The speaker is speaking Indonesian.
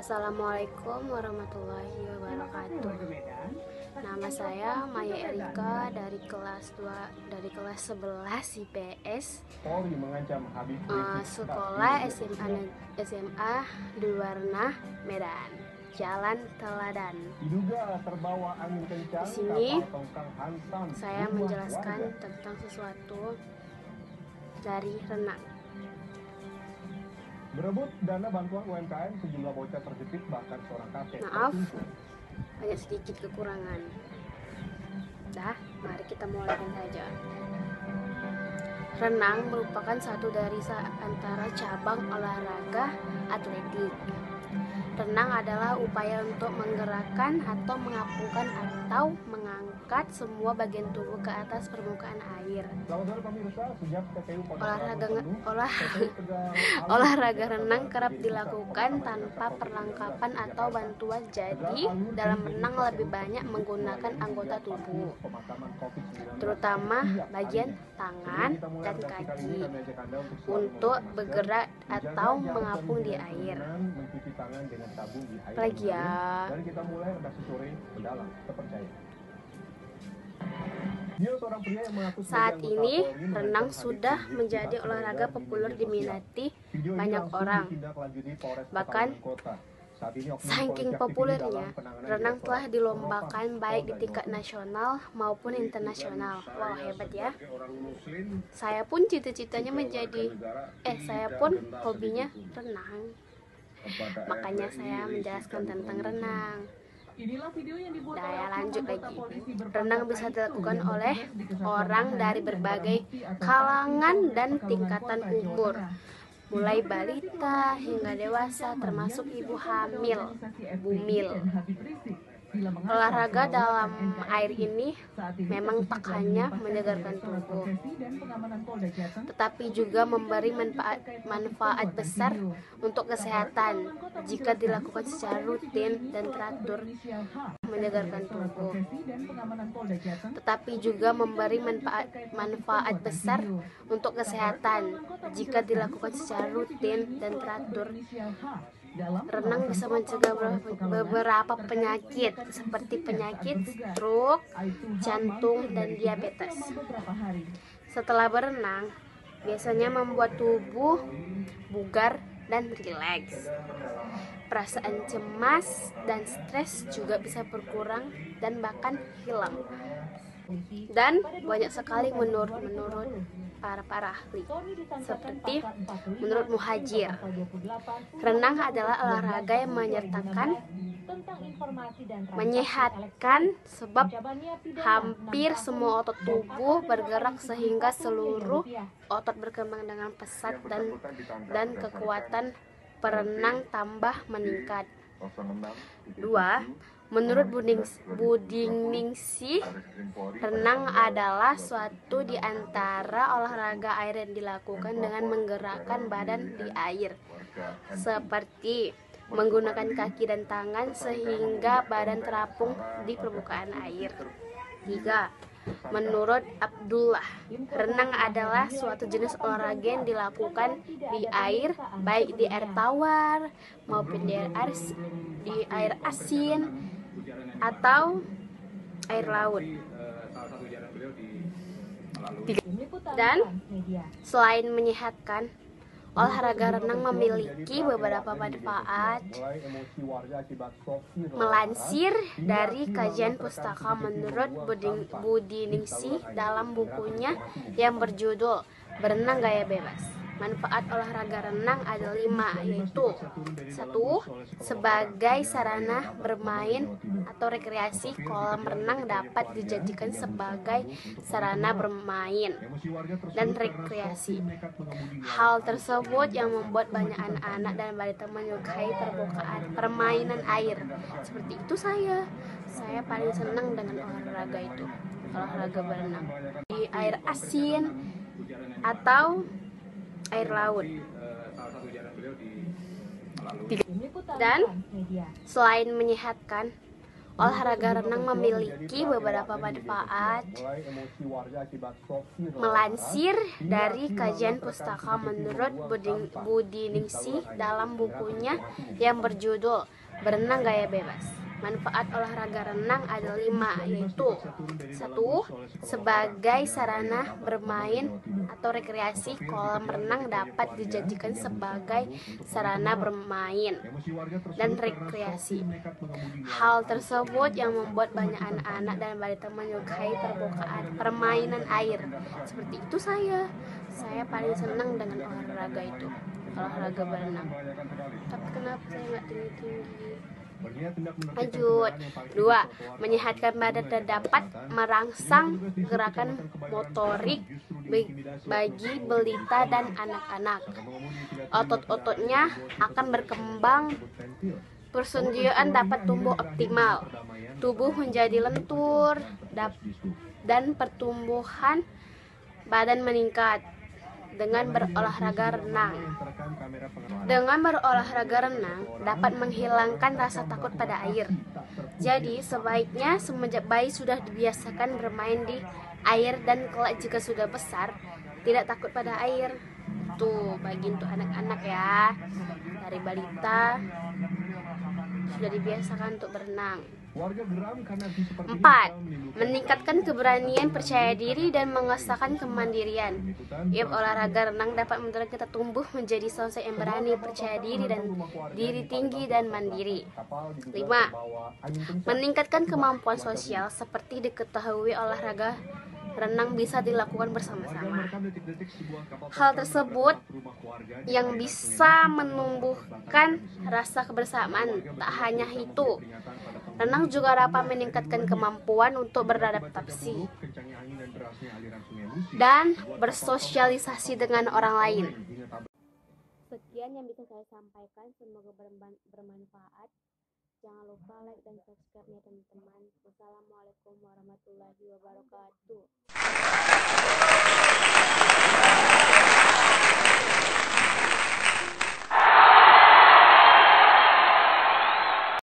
Assalamualaikum warahmatullahi wabarakatuh. Nama saya Maya Erika dari kelas 11 IPS. Sekolah SMA Duwarna Medan, Jalan Teladan. Di sini saya menjelaskan tentang sesuatu dari renang. Berebut dana bantuan UMKM, sejumlah bocah terjepit, bahkan seorang kakek. Maaf, banyak sedikit kekurangan. Mari kita mulai saja. Renang merupakan satu dari antara cabang olahraga atletik. Renang adalah upaya untuk menggerakkan atau mengapungkan atau mengangkat semua bagian tubuh ke atas permukaan air. Olahraga renang kerap dilakukan tanpa perlengkapan atau bantuan, jadi dalam renang lebih banyak menggunakan anggota tubuh, terutama bagian tangan dan kaki, untuk bergerak atau mengapung di air. Apalagi ya. Saat ini renang sudah menjadi olahraga populer diminati banyak orang. Bahkan saking populernya, renang telah dilombakan baik di tingkat nasional maupun internasional. Wow, hebat ya. Saya pun saya pun hobinya renang. Makanya saya menjelaskan tentang renang. Saya lanjut lagi. Renang bisa dilakukan oleh orang dari berbagai kalangan dan tingkatan umur, mulai balita hingga dewasa, termasuk ibu hamil, bumil. Olahraga dalam air ini memang tak hanya menyegarkan tubuh, tetapi juga memberi manfaat besar untuk kesehatan jika dilakukan secara rutin dan teratur. Menyegarkan tubuh, tetapi juga memberi manfaat besar untuk kesehatan jika dilakukan secara rutin dan teratur. Renang bisa mencegah beberapa penyakit seperti penyakit stroke, jantung, dan diabetes. Setelah berenang, biasanya membuat tubuh bugar dan rileks. Perasaan cemas dan stres juga bisa berkurang dan bahkan hilang. Dan banyak sekali menurut para ahli, seperti menurut Muhajir, renang adalah olahraga yang menyehatkan sebab hampir semua otot tubuh bergerak sehingga seluruh otot berkembang dengan pesat dan kekuatan perenang tambah meningkat. 2. Menurut Budiningsih, renang adalah suatu di antara olahraga air yang dilakukan dengan menggerakkan badan di air, seperti menggunakan kaki dan tangan sehingga badan terapung di permukaan air. 3. Menurut Abdullah, renang adalah suatu jenis olahraga yang dilakukan di air, baik di air tawar maupun di air asin atau air laut. Dan selain menyehatkan, olahraga renang memiliki beberapa manfaat. Melansir dari kajian pustaka menurut Budiningsih dalam bukunya yang berjudul Berenang Gaya Bebas, manfaat olahraga renang ada 5, yaitu 1. Sebagai sarana bermain atau rekreasi, kolam renang dapat dijadikan sebagai sarana bermain dan rekreasi. Hal tersebut yang membuat banyak anak-anak dan balita menyukai permainan air. Seperti itu saya paling senang dengan olahraga berenang di air asin atau air laut. Dan selain menyehatkan, olahraga renang memiliki beberapa manfaat. Melansir dari kajian pustaka menurut Budi Ningsih dalam bukunya yang berjudul Berenang Gaya Bebas, manfaat olahraga renang ada 5, yaitu 1. Sebagai sarana bermain atau rekreasi, kolam renang dapat dijadikan sebagai sarana bermain dan rekreasi. Hal tersebut yang membuat banyak anak-anak dan balita menyukai permainan air. Seperti itu saya paling senang dengan olahraga berenang. Tapi kenapa saya nggak tinggi-tinggi? Lanjut. 2. Menyehatkan badan dan dapat merangsang gerakan motorik bagi balita dan anak-anak. Otot-ototnya akan berkembang, persendian dapat tumbuh optimal, tubuh menjadi lentur, dan pertumbuhan badan meningkat dengan berolahraga renang. Dengan berolahraga renang dapat menghilangkan rasa takut pada air. Jadi sebaiknya semenjak bayi sudah dibiasakan bermain di air, dan kelak jika sudah besar tidak takut pada air. Tuh, bagi untuk anak-anak ya, dari balita sudah dibiasakan untuk berenang. 4. Meningkatkan keberanian, percaya diri, dan mengesahkan kemandirian. Olahraga renang dapat mendorong kita tumbuh menjadi sosok yang berani, percaya diri, dan diri tinggi dan mandiri. 5. Meningkatkan kemampuan sosial, seperti diketahui olahraga renang bisa dilakukan bersama-sama. Hal tersebut yang bisa menumbuhkan rasa kebersamaan. Tak hanya itu, renang juga dapat meningkatkan kemampuan untuk beradaptasi dan bersosialisasi dengan orang lain. Sekian yang bisa saya sampaikan, semoga bermanfaat. Jangan lupa like dan subscribe ya teman-teman. Wassalamualaikum warahmatullahi wabarakatuh.